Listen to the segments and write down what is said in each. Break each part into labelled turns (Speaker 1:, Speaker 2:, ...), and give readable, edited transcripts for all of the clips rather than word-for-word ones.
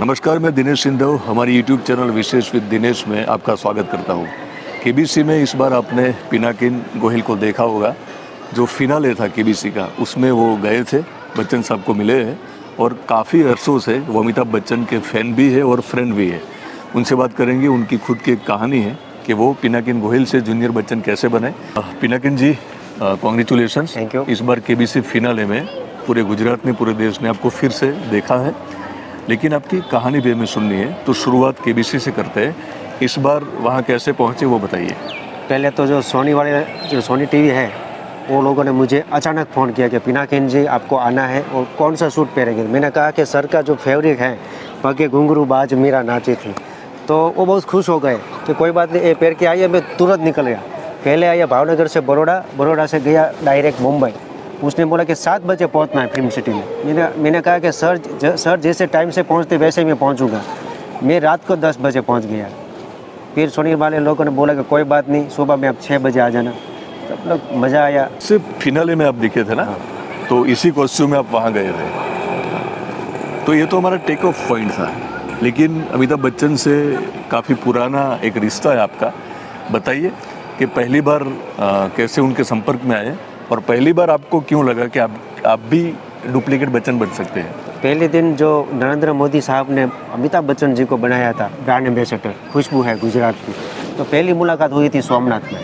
Speaker 1: नमस्कार, मैं दिनेश सिंधव हमारी YouTube channel Vishesh with Dinesh में आपका स्वागत करता हूँ। केबीसी में इस बार आपने पिनाकिन गोहिल को देखा होगा। जो फिनाले था केबीसी का, उसमें वो गए थे, बच्चन साहब को मिले हैं और काफ़ी अरसों से वो अमिताभ बच्चन के फ़ैन भी है और फ्रेंड भी है। उनसे बात करेंगे, उनकी खुद की एक कहानी है कि वो पिनाकिन गोहिल से जूनियर बच्चन कैसे बने। पिनाकिन जी, कॉन्ग्रेचुलेशंस।
Speaker 2: Thank you.
Speaker 1: इस बार केबीसी फिनाले में पूरे गुजरात ने, पूरे देश ने आपको फिर से देखा है, लेकिन आपकी कहानी भी हमें सुननी है, तो शुरुआत केबीसी से करते हैं। इस बार वहाँ कैसे पहुँचे वो बताइए।
Speaker 2: पहले तो जो सोनी टीवी है, वो लोगों ने मुझे अचानक फ़ोन किया कि पिनाकिन जी आपको आना है और कौन सा सूट पहनेंगे। मैंने कहा कि सर का जो फेवरेट है पगे घुंघरू बाज मीरा नाची थी, तो वो बहुत खुश हो गए कि कोई बात नहीं, ये पहन के आइए। मैं तुरंत निकल गया। पहले आया भावनगर से बड़ौदा से गया डायरेक्ट मुंबई। उसने बोला कि 7 बजे पहुंचना है फिल्म सिटी में। मैंने कहा कि सर जैसे टाइम से पहुंचते वैसे मैं पहुंचूंगा। मैं रात को 10 बजे पहुंच गया। फिर सोनी वाले लोगों ने बोला कि कोई बात नहीं, सुबह में आप 6 बजे आ जाना। सब लोग मज़ा आया।
Speaker 1: सिर्फ फिनाले में आप दिखे थे ना?
Speaker 2: हाँ।
Speaker 1: तो इसी कॉस्ट्यूम में आप वहाँ गए थे। तो ये तो हमारा टेक ऑफ पॉइंट था, लेकिन अमिताभ बच्चन से काफ़ी पुराना एक रिश्ता है आपका। बताइए कि पहली बार कैसे उनके संपर्क में आए और पहली बार आपको क्यों लगा कि आप भी डुप्लीकेट बच्चन बन सकते हैं?
Speaker 2: पहले दिन जो नरेंद्र मोदी साहब ने अमिताभ बच्चन जी को बनाया था ब्रांड एम्बेसडर, खुशबू है गुजरात की, तो पहली मुलाकात हुई थी सोमनाथ में।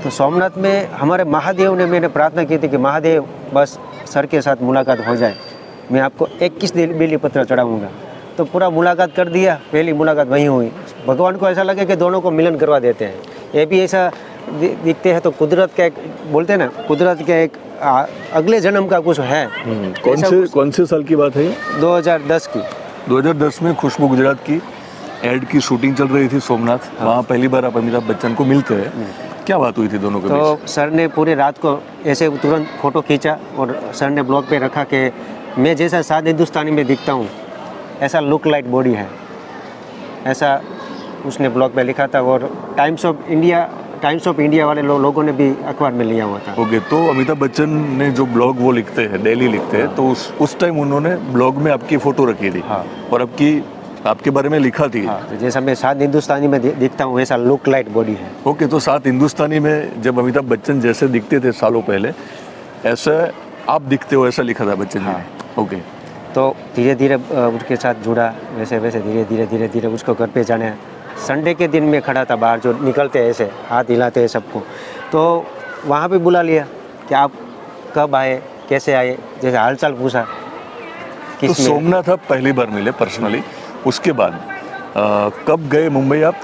Speaker 2: तो सोमनाथ में हमारे महादेव ने, मैंने प्रार्थना की थी कि महादेव बस सर के साथ मुलाकात हो जाए, मैं आपको 21 बेली पत्र चढ़ाऊँगा। तो पूरा मुलाकात कर दिया, पहली मुलाकात वहीं हुई। भगवान को ऐसा लगे कि दोनों को मिलन करवा देते हैं। ये भी ऐसा दिखते हैं तो कुदरत का एक, बोलते हैं ना, कुदरत का एक अगले जन्म का कुछ है।
Speaker 1: कौन से साल की बात है ये?
Speaker 2: 2010 की।
Speaker 1: 2010 में खुशबू गुजरात की एड की शूटिंग चल रही थी सोमनाथ।
Speaker 2: हाँ।
Speaker 1: वहाँ पहली बार आप अमिताभ बच्चन को मिलते हैं। क्या बात हुई थी दोनों के बीच?
Speaker 2: तो सर ने पूरी रात को ऐसे तुरंत फ़ोटो खींचा और सर ने ब्लॉग पे रखा कि मैं जैसा साद हिंदुस्तानी में दिखता हूँ, ऐसा लुक लाइक बॉडी है, ऐसा उसने ब्लॉग पे लिखा था। और टाइम्स ऑफ इंडिया वाले लोगों ने भी अखबार में लिया हुआ था।
Speaker 1: ओके, तो अमिताभ बच्चन ने जो ब्लॉग वो लिखते हैं, डेली लिखते हैं, तो उस टाइम उन्होंने ब्लॉग में आपकी फ़ोटो रखी थी।
Speaker 2: हाँ।
Speaker 1: और आपके बारे में लिखा थी।
Speaker 2: हाँ, तो जैसा मैं साद हिंदुस्तानी में दिखता हूँ, वैसा लुक लाइक बॉडी है।
Speaker 1: ओके, तो साथ हिंदुस्तानी में जब अमिताभ बच्चन जैसे दिखते थे सालों पहले, ऐसा आप दिखते हो, ऐसा लिखा था बच्चन जी ने। ओके,
Speaker 2: तो धीरे धीरे उसके साथ जुड़ा, वैसे धीरे धीरे उसको घर पे जाने। संडे के दिन में खड़ा था बाहर, जो निकलते हैं ऐसे हाथ हिलाते हैं सबको, तो वहाँ पे बुला लिया कि आप कब आए, कैसे आए, जैसे हालचाल पूछा।
Speaker 1: तो सोमनाथ आप पहली बार मिले पर्सनली, उसके बाद कब गए मुंबई आप?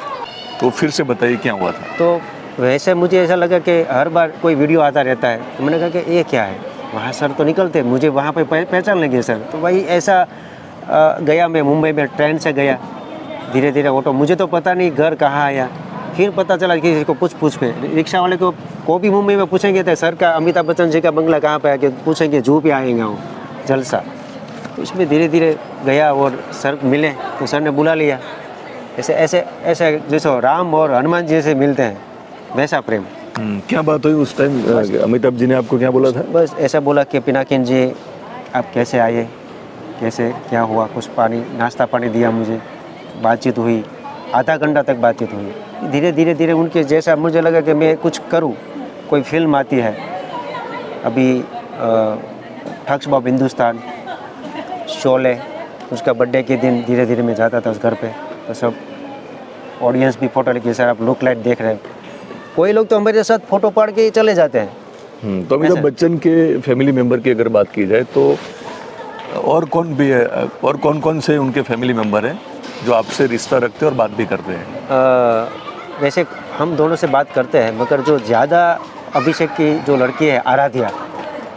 Speaker 1: तो फिर से बताइए क्या हुआ था।
Speaker 2: तो वैसे मुझे ऐसा लगा कि हर बार कोई वीडियो आता रहता है, तो मैंने कहा कि ये क्या है। वहाँ सर तो निकलते, मुझे वहाँ पे पहचान लगे सर। तो वही ऐसा गया मैं मुंबई में, ट्रेन से गया, धीरे धीरे ऑटो, मुझे तो पता नहीं घर कहाँ आया। फिर पता चला कि किसी को पूछ पे, रिक्शा वाले को भी मुंबई में पूछेंगे तो सर का, अमिताभ बच्चन जी का बंगला कहाँ पे आके पूछेंगे, जू पे आएगा वो जलसा। तो इसमें धीरे धीरे गया और सर मिले, तो सर ने बुला लिया। ऐसे जैसे राम और हनुमान जी से मिलते हैं, वैसा प्रेम।
Speaker 1: क्या बात हुई उस टाइम? अमिताभ जी ने आपको क्या बोला था?
Speaker 2: बस ऐसा बोला कि पिनाकिन जी आप कैसे आए, कैसे क्या हुआ, कुछ पानी नाश्ता पानी दिया मुझे, बातचीत हुई, आधा घंटा तक बातचीत हुई। धीरे धीरे उनके जैसा मुझे लगा कि मैं कुछ करूं, कोई फिल्म आती है अभी, ठग्स ऑफ हिंदुस्तान, शोले, उसका बर्थडे के दिन धीरे धीरे मैं जाता था उस घर पे, तो सब ऑडियंस भी फ़ोटो लेके, सर आप लुक लाइक देख रहे हैं। कोई लोग तो हमारे साथ फ़ोटो पाड़ के चले जाते हैं।
Speaker 1: तो अमिताभ बच्चन के फैमिली मेम्बर की अगर बात की जाए तो और कौन भी है, और कौन से उनके फैमिली मेम्बर हैं जो आपसे रिश्ता रखते हैं और बात भी करते हैं?
Speaker 2: वैसे हम दोनों से बात करते हैं, मगर जो ज़्यादा अभिषेक की जो लड़की है आराध्या,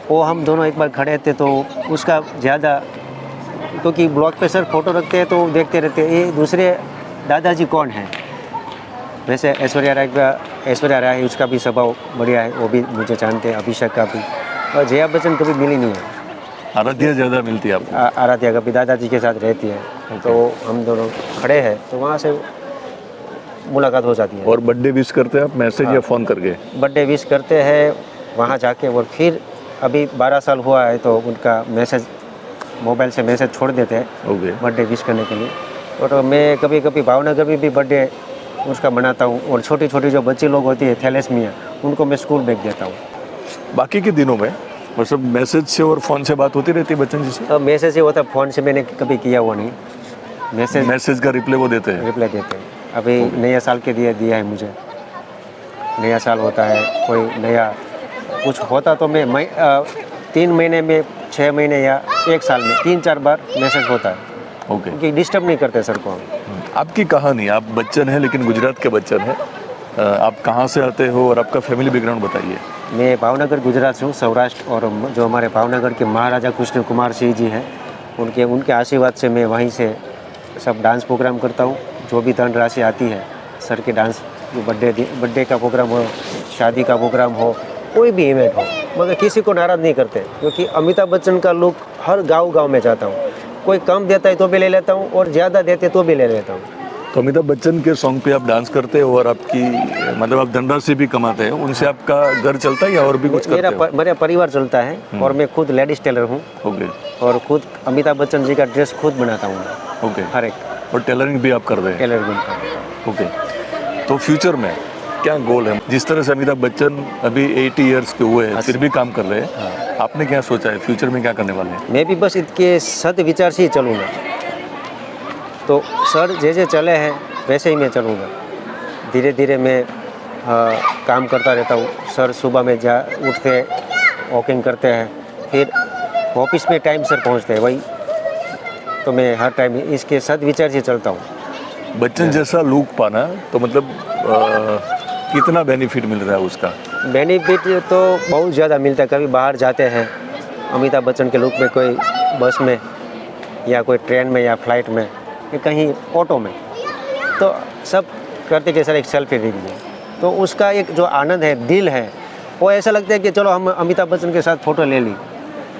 Speaker 2: वो हम दोनों एक बार खड़े थे तो उसका ज़्यादा, क्योंकि ब्लॉग पे सर फोटो रखते हैं तो देखते रहते हैं ये दूसरे दादाजी कौन है। वैसे ऐश्वर्या राय उसका भी स्वभाव बढ़िया है, वो भी मुझे जानते हैं, अभिषेक का भी। और जया बच्चन कभी मिली नहीं है।
Speaker 1: आराध्या ज़्यादा मिलती है आपको?
Speaker 2: आराध्या कभी दादाजी के साथ रहती है। तो हम दोनों खड़े हैं तो वहाँ से मुलाकात हो जाती है।
Speaker 1: और बर्थडे विश करते हैं आप मैसेज या फ़ोन करके?
Speaker 2: बर्थडे विश करते हैं वहाँ जाके, और फिर अभी 12 साल हुआ है तो उनका मैसेज, मोबाइल से मैसेज छोड़ देते हैं बर्थडे विश करने के लिए। और मैं कभी कभी भावनगर में भी बर्थडे उसका मनाता हूँ। और छोटी छोटी जो बच्चे लोग होती है थैलेसीमिया, उनको मैं स्कूल बैग देता हूँ।
Speaker 1: बाकी के दिनों में मतलब मैसेज से और फ़ोन से बात होती रहती है बच्चन जी से?
Speaker 2: अब मैसेज ही होता, फ़ोन से मैंने कभी किया हुआ नहीं।
Speaker 1: मैसेज का रिप्लाई वो देते हैं?
Speaker 2: रिप्लाई देते हैं। अभी नया साल के दिया है मुझे, नया साल होता है, कोई नया कुछ होता तो मैं 3 महीने में, 6 महीने या 1 साल में 3-4 बार मैसेज होता है।
Speaker 1: ओके।
Speaker 2: क्योंकि डिस्टर्ब नहीं करते सर को हम।
Speaker 1: आपकी कहानी, आप बच्चन हैं लेकिन गुजरात के बच्चन हैं, आप कहाँ से आते हो और आपका फैमिली बैकग्राउंड बताइए।
Speaker 2: मैं भावनगर गुजरात से हूँ, सौराष्ट्र। और जो हमारे भावनगर के महाराजा कृष्ण कुमार सिंह जी हैं, उनके आशीर्वाद से मैं वहीं से सब डांस प्रोग्राम करता हूँ। जो भी धनराशि आती है सर के डांस, जो बर्थडे का प्रोग्राम हो, शादी का प्रोग्राम हो, कोई भी इवेंट हो, मगर किसी को नाराज़ नहीं करते। क्योंकि अमिताभ बच्चन का लुक हर गांव में जाता हूँ। कोई कम देता है तो भी ले लेता हूँ और ज़्यादा देते तो भी ले लेता हूँ।
Speaker 1: तो अमिताभ बच्चन के सॉन्ग पे आप डांस करते हो और आपकी मतलब आप धनराशि भी कमाते हैं, उनसे आपका घर चलता है या और भी कुछ करते हो?
Speaker 2: मेरा परिवार चलता है और मैं खुद लेडीज टेलर हूँ।
Speaker 1: ओके।
Speaker 2: और खुद अमिताभ बच्चन जी का ड्रेस खुद बनाता हूँ मैं।
Speaker 1: ओके।
Speaker 2: हर एक।
Speaker 1: और टेलरिंग भी आप कर रहे हैं?
Speaker 2: टेलर बनता हूँ।
Speaker 1: ओके। तो फ्यूचर में क्या गोल है? जिस तरह से अमिताभ बच्चन अभी 80 इयर्स के हुए हैं फिर भी काम कर रहे हैं, आपने क्या सोचा है फ्यूचर में क्या करने वाले हैं?
Speaker 2: मैं भी बस इनके सद विचार से ही चलूँगा। तो सर जैसे चले हैं वैसे ही मैं चलूँगा। धीरे धीरे मैं काम करता रहता हूँ। सर सुबह में उठते वॉकिंग करते हैं, फिर ऑफिस में टाइम सर पहुँचते हैं वही। तो मैं हर टाइम इसके सद विचार से चलता हूँ।
Speaker 1: बच्चन जैसा लुक पाना तो मतलब कितना बेनिफिट मिल रहा है उसका?
Speaker 2: बेनिफिट तो बहुत ज़्यादा मिलता है। कभी बाहर जाते हैं अमिताभ बच्चन के लुक में, कोई बस में या कोई ट्रेन में या फ्लाइट में या कहीं ऑटो में, तो सब करते कि सर एक सेल्फी लीजिए। तो उसका एक जो आनंद है, दिल है, वो ऐसा लगता है कि चलो हम अमिताभ बच्चन के साथ फ़ोटो ले ली,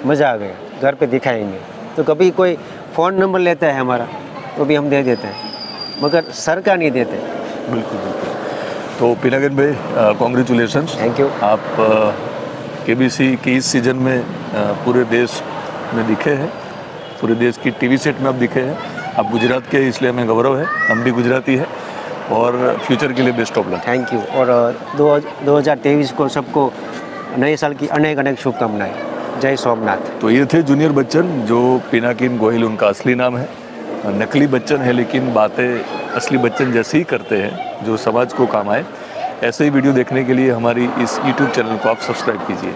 Speaker 2: मज़ा आ गया, घर पे दिखाएंगे। तो कभी कोई फ़ोन नंबर लेता है हमारा तो भी हम दे देते हैं, मगर सर का नहीं देते।
Speaker 1: बिल्कुल बिल्कुल। तो पिनाकिन भाई कॉन्ग्रेचुलेशंस।
Speaker 2: Thank you.
Speaker 1: आप केबीसी के इस सीज़न में पूरे देश में दिखे हैं, पूरे देश की टीवी सेट में आप दिखे हैं। आप गुजरात के, इसलिए हमें गौरव है, हम भी गुजराती है। और फ्यूचर के लिए best of luck.
Speaker 2: Thank you. और 2023 को सबको नए साल की अनेक अनेक शुभकामनाएं। जय सोमनाथ।
Speaker 1: तो ये थे जूनियर बच्चन, जो पिनाकिन गोहिल उनका असली नाम है। नकली बच्चन है लेकिन बातें असली बच्चन जैसे ही करते हैं, जो समाज को काम आए। ऐसे ही वीडियो देखने के लिए हमारी इस YouTube चैनल को आप सब्सक्राइब कीजिए।